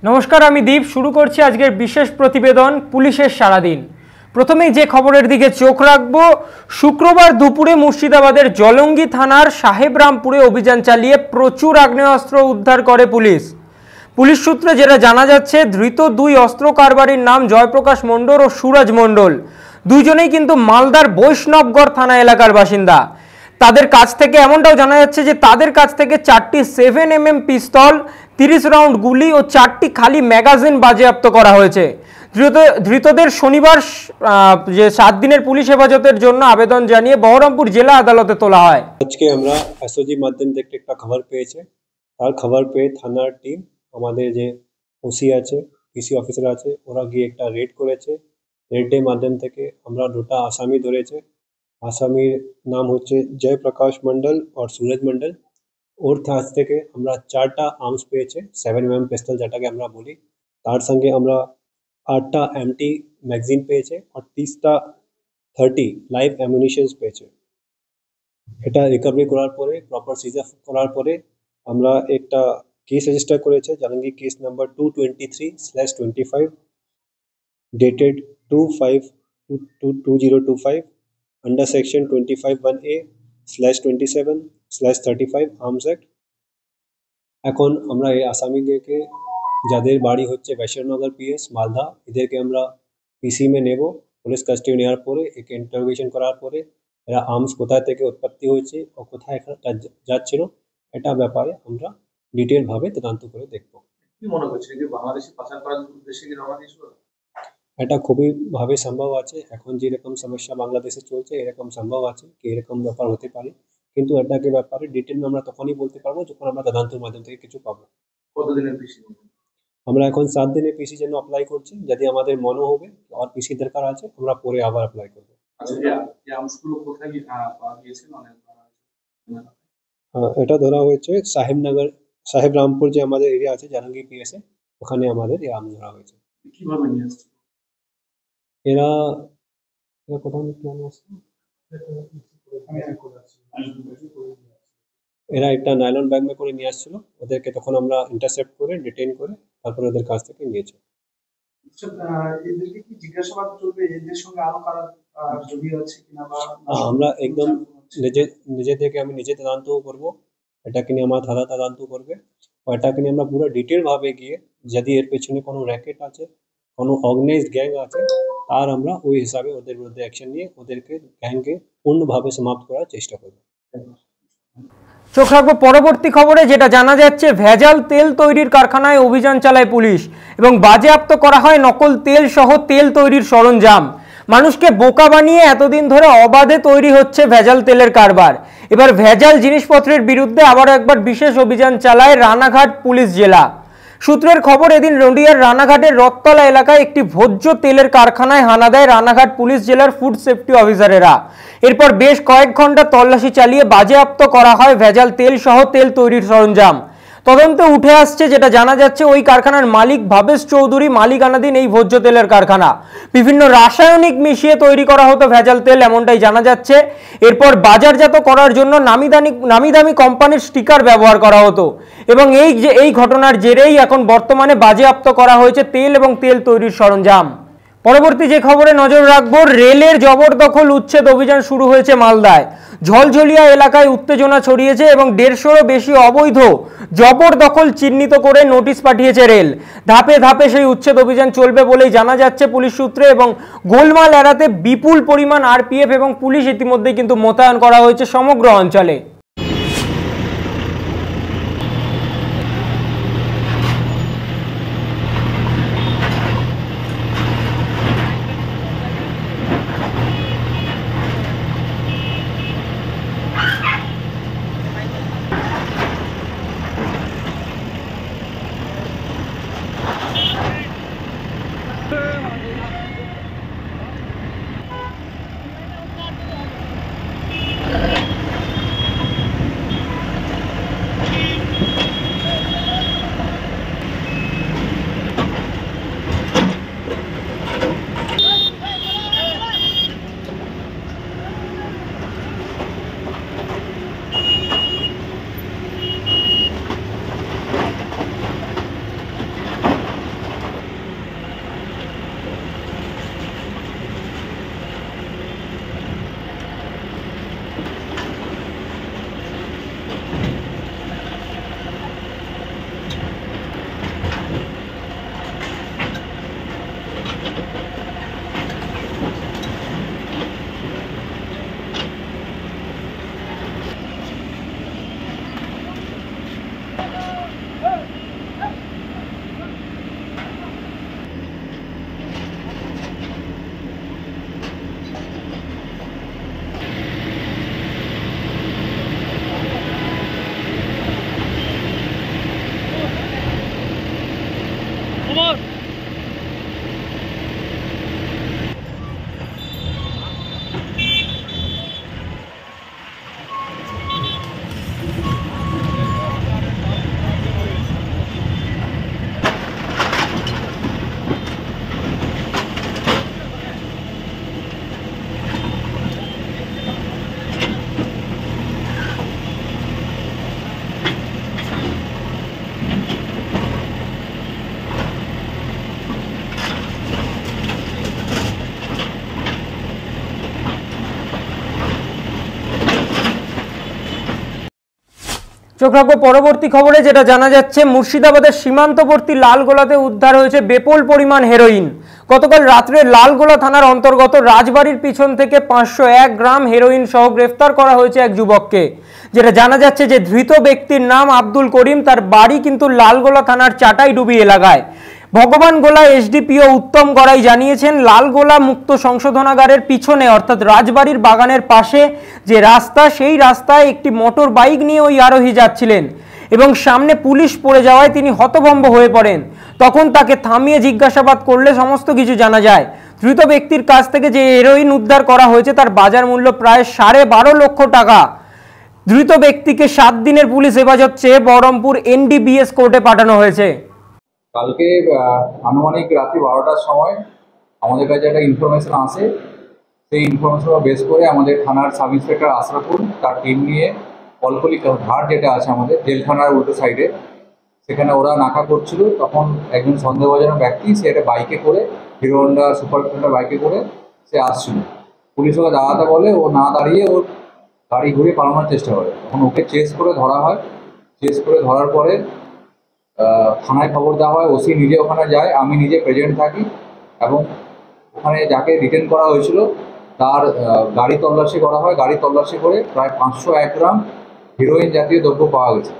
नमस्कार आमी दीप शुरू करছি আজকের বিশেষ প্রতিবেদন পুলিশের সারাদিন। প্রথমেই যে খবরের দিকে চোখ রাখব, শুক্রবার দুপুরে মুর্শিদাবাদের জলঙ্গি থানার সাহেবরামপুরে অভিযান চালিয়ে প্রচুর আগ্নেয়াস্ত্র উদ্ধার করে পুলিশ। পুলিশ সূত্রে যেটা জানা যাচ্ছে, ধৃত দুই অস্ত্র কারবারির নাম জয়প্রকাশ মণ্ডল ও সুরজ মণ্ডল। দুইজনেই কিন্তু মালদার বৈষ্ণবগড় থানা এলাকার বাসিন্দা। তাদের কাছ থেকে এমনটাও জানা যাচ্ছে যে তাদের কাছ থেকে 4টি 7mm পিস্তল, 30 রাউন্ড গুলি ও 4টি খালি ম্যাগাজিন বাজেয়াপ্ত করা হয়েছে। ধৃতদের শনিবার যে 7 দিনের পুলিশ হেফাজতের জন্য আবেদন জানিয়ে বহরমপুর জেলা আদালতে তোলা হয়। আজকে আমরা এসওজি মাধ্যম থেকে একটা খবর পেয়েছে, তার খবর পেয়ে থানার টিম, আমাদের যে ওসি আছে, পিসি অফিসার আছে, ওরা গিয়ে একটা রেড করেছে। রেডের মাধ্যম থেকে আমরা দুটা আসামি ধরেছে। আসামির নাম হচ্ছে জয়প্রকাশ মণ্ডল আর সুরজ মণ্ডল। ওর কাছ থেকে আমরা 4টা আর্মস পেয়েছে, 7mm পিস্তল যেটাকে আমরা বলি। তার সঙ্গে আমরা 8টা এমটি ম্যাগাজিন পেয়েছে আর 30টা 30 লাইভ অ্যামুনিশনস পেয়েছে। এটা রিকভারি করার পরে, প্রপার সিজার করার পরে আমরা একটা কেস রেজিস্টার করেছে, Jalangi case number 223/25 dated 2/5/2025 under section 25(1A)/27/35 arms act. এখন আমরা এই আসামিদেরকে, যাদের বাড়ি হচ্ছে বৈষ্ণবনগর পিএস মালদা, এদেরকে আমরা পিসি মে নেব। পুলিশ কাস্টডি নেওয়ার পরে একে ইন্টারোগেশন করার পরে এরা আর্মস কোথায় থেকে উৎপত্তি হয়েছে ও কোথায় যাচ্ছিল এটা ব্যাপারে আমরা ডিটেলভাবে তদন্ত করে দেখব। কি মনে করছে যে বাংলাদেশে পাচার করার উদ্দেশ্যে কি রওনা দিয়েছিল? এটা খুবই ভাবে সম্ভব আছে। এখন যেরকম সমস্যা বাংলাদেশে চলছে, এরকম সম্ভব আছে কি এরকম ব্যাপার হতে পারে, কিন্তু এটাকে ব্যাপারে ডিটেল আমরা তখনই বলতে পারবো যখন আমরা তদন্তের মাধ্যম থেকে কিছু পাবো। কতদিনের পিসি? আমরা এখন 7 দিনের পিসি জন্য অ্যাপ্লাই করছি। যদি আমাদের মনে হবে আর পিসি দরকার আছে, আমরা পরে আবার অ্যাপ্লাই করব। আচ্ছা, এই আর্মসগুলো কোথায় পাওয়া গিয়েছে? মানে এটা ধরা হয়েছে সাহেবরামপুর যে আমাদের এরিয়া আছে জালঙ্গি পিএসএ, ওখানে আমাদের এই আর্মস ধরা হয়েছে। কিভাবে নিয়ে আসছে এরা কোথাও নিয়ে আসছে? এরা একটা নাইলন ব্যাগ মে করে নিয়ে আসছিল। ওদেরকে তখন আমরা ইন্টারসেপ্ট করে ডিটেইন করে তারপরে ওদের কাছ থেকে নিয়েছে। এদেরকে কি জিজ্ঞাসাবাদ চলবে? এদের সঙ্গে আরো কারা জড়িত আছে কিনা বা আমরা একদম নিজে থেকে আমি নিজে তদন্ত করব। এটাকে নিয়ে আমার থানা তদন্ত করবে। এটাকে নিয়ে আমরা পুরো ডিটেল ভাবে গিয়ে যদি এর পেছনে কোনো র্যাকেট আছে, কোনো অর্গানাইজড গ্যাং আছে, আর আমরা ওই হিসাবে ওদের বিরুদ্ধে অ্যাকশন নিয়ে ওদেরকে গ্যাংকে পূর্ণভাবে সমাপ্ত করার চেষ্টা করব। চোখ রাখবো পরবর্তী খবরে, যেটা জানা যাচ্ছে ভেজাল তেল তৈরির কারখানায় অভিযান চালায় পুলিশ এবং বাজেয়াপ্ত করা হয় নকল তেল সহ তেল তৈরির সরঞ্জাম। মানুষকে বোকা বানিয়ে এতদিন ধরে অবাধে তৈরি হচ্ছে ভেজাল তেলের কারবার। এবার ভেজাল জিনিসপত্রের বিরুদ্ধে আবারও একবার বিশেষ অভিযান চালায় রানাঘাট পুলিশ জেলা। সূত্রের খবর, এদিন নদিয়ার রানাঘাটের রথতলা এলাকায় একটি ভোজ্য তেলের কারখানায় হানা দেয় রানাঘাট পুলিশ জেলার ফুড সেফটি অফিসারেরা। এরপর বেশ কয়েক ঘন্টা তল্লাশি চালিয়ে বাজেয়াপ্ত করা হয় ভেজাল তেল সহ তেল তৈরির সরঞ্জাম। তদন্তে উঠে আসছে, যেটা জানা যাচ্ছে ওই কারখানার মালিক ভাবেশ চৌধুরী মালিকানাধীন এই ভোজ্য তেলের কারখানা। বিভিন্ন রাসায়নিক মিশিয়ে তৈরি করা হতো ভেজাল তেল, এমনটাই জানা যাচ্ছে। এরপর বাজারজাত করার জন্য নামি দামি কোম্পানির স্টিকার ব্যবহার করা হতো এবং এই ঘটনার জেরেই এখন বর্তমানে বাজেয়াপ্ত করা হয়েছে তেল এবং তেল তৈরির সরঞ্জাম। পরবর্তী যে খবরে নজর রাখবো, রেলের জবরদখল উচ্ছেদ অভিযান শুরু হয়েছে মালদায়। ঝলঝলিয়া এলাকায় উত্তেজনা ছড়িয়েছে এবং 150-রও বেশি অবৈধ জবরদখল চিহ্নিত করে নোটিশ পাঠিয়েছে রেল। ধাপে ধাপে সেই উচ্ছেদ অভিযান চলবে বলেই জানা যাচ্ছে পুলিশ সূত্রে এবং গোলমাল এড়াতে বিপুল পরিমাণ আরপিএফ এবং পুলিশ ইতিমধ্যে কিন্তু মোতায়েন করা হয়েছে সমগ্র অঞ্চলে। চোখ রাখবো পরবর্তী খবরে, যেটা জানা যাচ্ছে মুর্শিদাবাদের সীমান্তবর্তী লালগোলাতে উদ্ধার হয়েছে বিপুল পরিমাণ হেরোইন। গতকাল রাত্রে লালগোলা থানার অন্তর্গত রাজবাড়ির পিছন থেকে 501 গ্রাম হেরোইন সহ গ্রেফতার করা হয়েছে এক যুবককে। যেটা জানা যাচ্ছে যে ধৃত ব্যক্তির নাম আব্দুল করিম, তার বাড়ি কিন্তু লালগোলা থানার চাটাইডুবি এলাকায়। ভগবানগোলা এসডিপিও উত্তম গড়াই জানিয়েছেন, লালগোলা মুক্ত সংশোধনাগারের পিছনে অর্থাৎ রাজবাড়ির বাগানের পাশে যে রাস্তা, সেই রাস্তায় একটি মোটর বাইক নিয়ে ওই আরোহী যাচ্ছিলেন এবং সামনে পুলিশ পড়ে যাওয়ায় তিনি হতভম্ব হয়ে পড়েন। তখন তাকে থামিয়ে জিজ্ঞাসাবাদ করলে সমস্ত কিছু জানা যায়। ধৃত ব্যক্তির কাছ থেকে যে হেরোইন উদ্ধার করা হয়েছে তার বাজার মূল্য প্রায় 12.5 লক্ষ টাকা। ধৃত ব্যক্তিকে 7 দিনের পুলিশ হেফাজত চেয়ে বহরমপুর NDBS কোর্টে পাঠানো হয়েছে। কালকে আনুমানিক রাত্রি 12টার সময় আমাদের কাছে একটা ইনফরমেশন আসে। সেই ইনফরমেশন বেস করে আমাদের থানার সাব ইন্সপেক্টর আশরাফুল তার টিম নিয়ে কলকলি ঘাট যেটা আছে আমাদের জেলখানার উল্টো সাইডে, সেখানে ওরা নাকা করছিল। তখন একজন সন্দেহভাজন ব্যক্তি সে একটা বাইকে করে, হিরো হন্ডা সুপার স্প্লেন্ডার বাইকে করে সে আসছিল। পুলিশ ওকে দাঁড়াতে বলে, ও না দাঁড়িয়ে ওর গাড়ি ঘুরিয়ে পালানোর চেষ্টা করে। তখন ওকে চেস করে ধরা হয়। চেস করে ধরার পরে থানায় খবর দেওয়া হয়। ওসি নিজে ওখানে যায়, আমি নিজে প্রেজেন্ট থাকি এবং ওখানে যাকে রিটেন করা হয়েছিল তার গাড়ি তল্লাশি করা হয়। গাড়ি তল্লাশি করে প্রায় 501 গ্রাম হিরোইন জাতীয় দ্রব্য পাওয়া গেছে,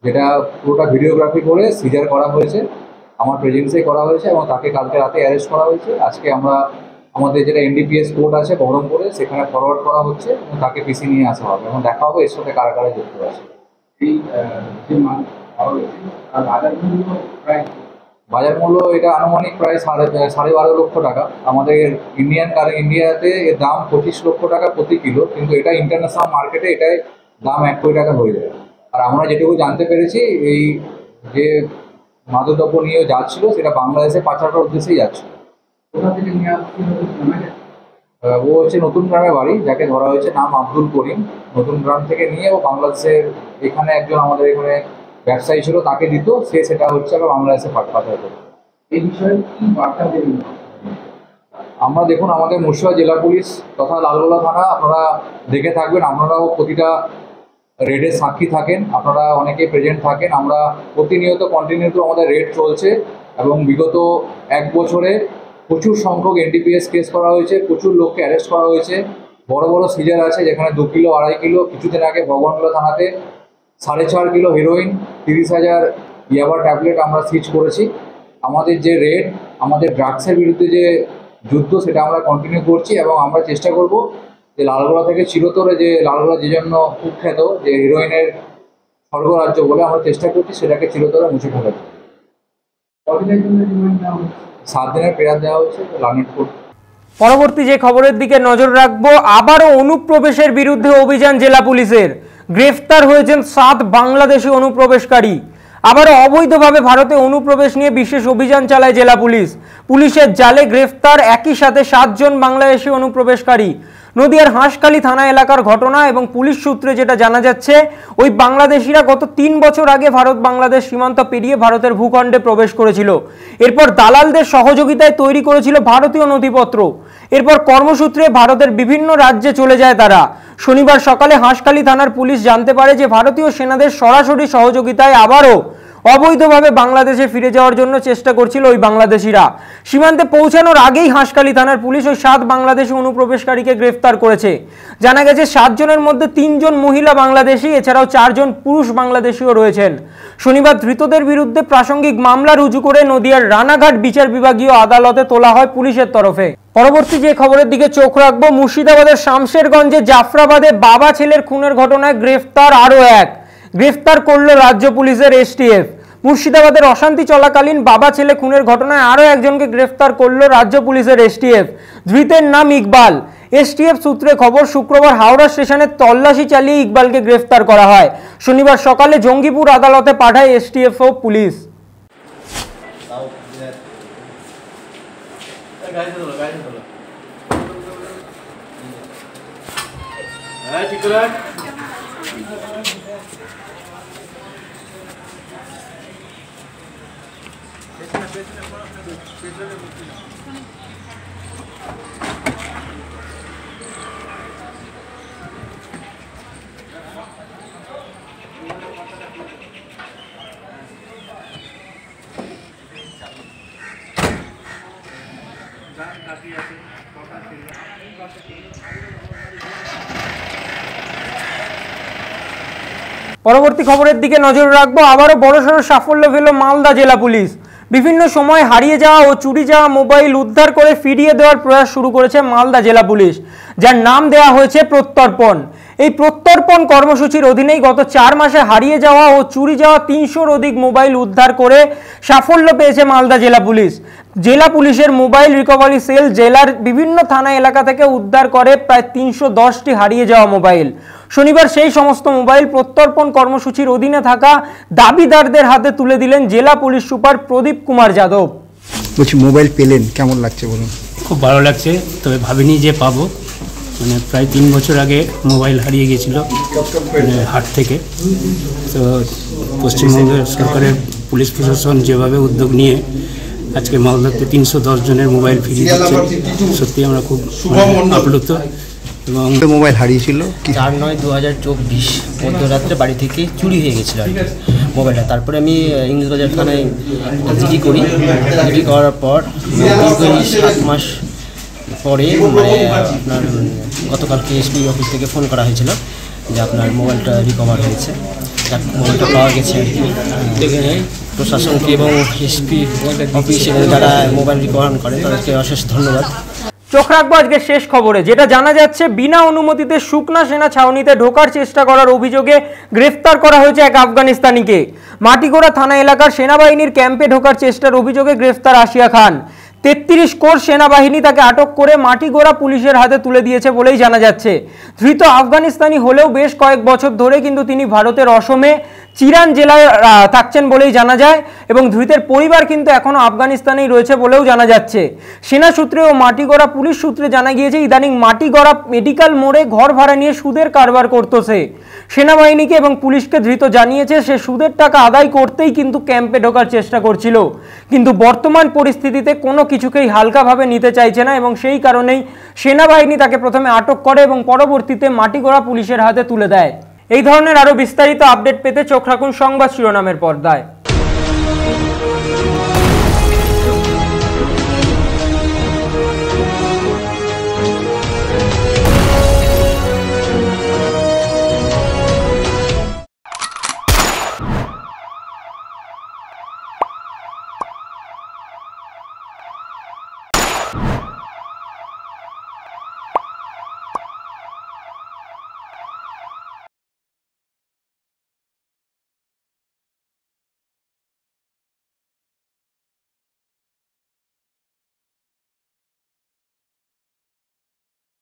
যেটা পুরোটা ভিডিওগ্রাফি করে সিজার করা হয়েছে, আমার প্রেজেন্সেই করা হয়েছে এবং তাকে কালকে রাতে অ্যারেস্ট করা হয়েছে। আজকে আমরা আমাদের যেটা NDPS কোর্ট আছে বহরমপুরে, সেখানে ফরওয়ার্ড করা হচ্ছে এবং তাকে পিসি নিয়ে আসা হবে এবং দেখা হবে এর সাথে কারা কারা যুক্ত আছে। এই বাজার মূল্য এটা আনুমানিক প্রায় 12.5 লক্ষ টাকা। আমাদের ইন্ডিয়াতে এর দাম 25 লক্ষ টাকা প্রতি কিলো, কিন্তু এটা ইন্টারন্যাশনাল মার্কেটে এটাই দাম 1 কোটি টাকা হয়ে যায়। আর আমরা যেটুকু জানতে পেরেছি, এই যে মাদকদ্রব্য নিয়ে যাচ্ছিল সেটা বাংলাদেশে পাচারের উদ্দেশ্যেই যাচ্ছিল। কোথা থেকে নিয়ে আসছিল? ও হচ্ছে নতুন গ্রামে বাড়ি, যাকে ধরা হয়েছে নাম আব্দুল করিম। নতুন গ্রাম থেকে নিয়ে ও বাংলাদেশের এখানে একজন আমাদের এখানে ব্যবসায়ী ছিল, তাকে দিত, সে সেটা হচ্ছে আবার বাংলাদেশে পাচার করত। এই বিষয়ে কি বার্তা দেবেন? আমরা দেখুন, আমাদের মুর্শিদাবাদ জেলা পুলিশ তথা লালগোলা থানা আপনারা দেখে থাকবেন, আপনারাও প্রতিটা রেডের সাক্ষী থাকেন, আপনারা অনেকেই প্রেজেন্ট থাকেন। আমরা প্রতিনিয়ত কন্টিনিউ আমাদের রেড চলছে এবং বিগত 1 বছরে প্রচুর সংখ্যক NDPS কেস করা হয়েছে, প্রচুর লোককে অ্যারেস্ট করা হয়েছে। বড় বড় সিজার আছে, যেখানে 2 কিলো 2.5 কিলো। কিছুদিন আগে ভগবানগোলা থানাতে 4.5 কিলো হিরোইন, 30,000 ইয়াবা ট্যাবলেট আমরা সিজ করেছি। আমাদের যে রেড, আমাদের ড্রাগসের বিরুদ্ধে যে যুদ্ধ, সেটা আমরা কন্টিনিউ করছি এবং আমরা চেষ্টা করব যে লালগোলা থেকে চিরতরে, যে লালগোলা যে জন্য কুখ্যাত যে হিরোইনের স্বর্গরাজ্য বলে আমরা চেষ্টা করছি, সেটাকে চিরতরে মুছে ফেলার জন্য। 7 দিনের পেয়ার দেওয়া হয়েছে লালনেট কোর্ট। পরবর্তী যে খবরের দিকে নজর রাখবো, আবারও অনুপ্রবেশের বিরুদ্ধে অভিযান জেলা পুলিশের। গ্রেফতার হয়েছেন 7 বাংলাদেশি অনুপ্রবেশকারী। আবারও অবৈধভাবে ভারতে অনুপ্রবেশ নিয়ে বিশেষ অভিযান চালায় জেলা পুলিশ। পুলিশের জালে গ্রেফতার একই সাথে 7 জন বাংলাদেশি অনুপ্রবেশকারী। নদিয়ার হাঁসখালি থানা এলাকার ঘটনা এবং পুলিশ সূত্রে যেটা জানা যাচ্ছে, ওই বাংলাদেশিরা গত 3 বছর আগে ভারত বাংলাদেশ সীমান্ত পেরিয়ে ভারতের ভূখণ্ডে প্রবেশ করেছিল। এরপর দালালদের সহযোগিতায় তৈরি করেছিল ভারতীয় নথিপত্র। এরপর কর্মসূত্রে ভারতের বিভিন্ন রাজ্যে চলে যায় তারা। শনিবার সকালে হাঁসখালি থানার পুলিশ জানতে পারে যে ভারতীয় সেনাদের সরাসরি সহযোগিতায় আবারও অবৈধভাবে বাংলাদেশে ফিরে যাওয়ার জন্য চেষ্টা করছিল ওই বাংলাদেশিরা। সীমান্তে পৌঁছানোর আগেই হাঁসখালি থানার পুলিশ ওই 7 বাংলাদেশি অনুপ্রবেশকারীকে গ্রেফতার করেছে। জানা গেছে 7 জনের মধ্যে 3 জন মহিলা বাংলাদেশি, এছাড়াও 4 জন পুরুষ বাংলাদেশিও রয়েছেন। শনিবার ধৃতদের বিরুদ্ধে প্রাসঙ্গিক মামলা রুজু করে নদিয়ার রানাঘাট বিচার বিভাগীয় আদালতে তোলা হয় পুলিশের তরফে। পরবর্তী যে খবরের দিকে চোখ রাখবো, মুর্শিদাবাদের শামশেরগঞ্জে জাফরাবাদে বাবা ছেলের খুনের ঘটনায় গ্রেফতার আরও এক। গ্রেফতার করল রাজ্য পুলিশের STF। মুর্শিদাবাদের অশান্তি চলাকালীন বাবা ছেলে খুনের ঘটনায় আরও একজনকে গ্রেফতার করল রাজ্য পুলিশের এসটিএফ। ধৃতের নাম ইকবাল। এসটিএফ সূত্রে খবর, শুক্রবার হাওড়া স্টেশনে তল্লাশি চালিয়ে ইকবালকে গ্রেফতার করা হয়। শনিবার সকালে জঙ্গিপুর আদালতে পাঠায় এসটিএফ ও পুলিশ। পরবর্তী খবরের দিকে নজর রাখবো। আবারও বড়সড় সাফল্য পেল মালদা জেলা পুলিশ। বিভিন্ন সময় হারিয়ে যাওয়া ও চুরি যাওয়া মোবাইল উদ্ধার করে ফিরিয়ে দেওয়ার প্রয়াস শুরু করেছে মালদা জেলা পুলিশ, যার নাম দেওয়া হয়েছে প্রত্যর্পণ। এই প্রত্যর্পণ কর্মসূচির অধীনেই গত 4 মাসে হারিয়ে যাওয়া ও চুরি যাওয়া 300-র অধিক মোবাইল উদ্ধার করে সাফল্য পেয়েছে মালদা জেলা পুলিশ। জেলা পুলিশের মোবাইল রিকভারি সেল জেলার বিভিন্ন থানা এলাকা থেকে উদ্ধার করে প্রায় 310টি হারিয়ে যাওয়া মোবাইল। শনিবার সেই সমস্ত মোবাইল প্রত্যর্পণ কর্মসূচির অধীনে থাকা দাবিদারদের হাতে তুলে দিলেন জেলা পুলিশ সুপার প্রদীপ কুমার যাদব। বলছি, মোবাইল পেলেন, কেমন লাগছে বলুন? খুব ভালো লাগছে, তবে ভাবিনি যে পাবো। মানে প্রায় 3 বছর আগে মোবাইল হারিয়ে গিয়েছিল হাট থেকে। তো পশ্চিমবঙ্গের সরকারের পুলিশ প্রশাসন যেভাবে উদ্যোগ নিয়ে আজকে মালদাতে 310 জনের মোবাইল ফিরিয়ে দিচ্ছে, সত্যি আমরা খুব আপ্লুত। এবং মোবাইল হারিয়েছিল 4/9/2024 মধ্যরাত্রে বাড়ি থেকে চুরি হয়ে গেছিলো আর কি মোবাইলটা। তারপরে আমি ইংরেজবাজার থানায় জিডি করি। জিডি করার পর 7 মাস পরে মানে আপনার গতকালকে এসপি অফিস থেকে ফোন করা হয়েছিল যে আপনার মোবাইলটা রিকভার হয়েছে, মোবাইলটা পাওয়া গেছে আর কি। প্রশাসনকে এবং এসপি অফিসে যারা মোবাইল রিকভার করে তাদেরকে অশেষ ধন্যবাদ। চোখ রাখবো আজকে শেষ খবরে, যেটা জানা যাচ্ছে বিনা অনুমতিতে সুকনা সেনা ছাউনিতে ঢোকার চেষ্টা করার অভিযোগে গ্রেফতার করা হয়েছে এক আফগানিস্তানিকে। মাটিগোড়া থানা এলাকার সেনাবাহিনীর ক্যাম্পে ঢোকার চেষ্টার অভিযোগে গ্রেফতার আসিয়া খান। 33 কোর সেনাবাহিনী তাকে আটক করে মাটিগোড়া পুলিশের হাতে তুলে দিয়েছে বলেই জানা যাচ্ছে। ধৃত আফগানিস্তানি হলেও বেশ কয়েক বছর ধরে কিন্তু তিনি ভারতের অসমে চিরান জেলায় থাকছেন বলেই জানা যায় এবং ধৃতের পরিবার কিন্তু এখনও আফগানিস্তানেই রয়েছে বলেও জানা যাচ্ছে। সেনা সূত্রে ও মাটিগড়া পুলিশ সূত্রে জানা গিয়েছে ইদানিং মাটিগড়া মেডিকেল মোড়ে ঘর ভাড়া নিয়ে সুদের কারবার করত সে। সেনাবাহিনীকে এবং পুলিশকে ধৃত জানিয়েছে সে সুদের টাকা আদায় করতেই কিন্তু ক্যাম্পে ঢোকার চেষ্টা করছিল, কিন্তু বর্তমান পরিস্থিতিতে কোনো কিছুকেই হালকাভাবে নিতে চাইছে না এবং সেই কারণেই সেনাবাহিনী তাকে প্রথমে আটক করে এবং পরবর্তীতে মাটিগড়া পুলিশের হাতে তুলে দেয়। এই ধরনের আরও বিস্তারিত আপডেট পেতে চোখ রাখুন সংবাদ শিরোনামের পর্দায়।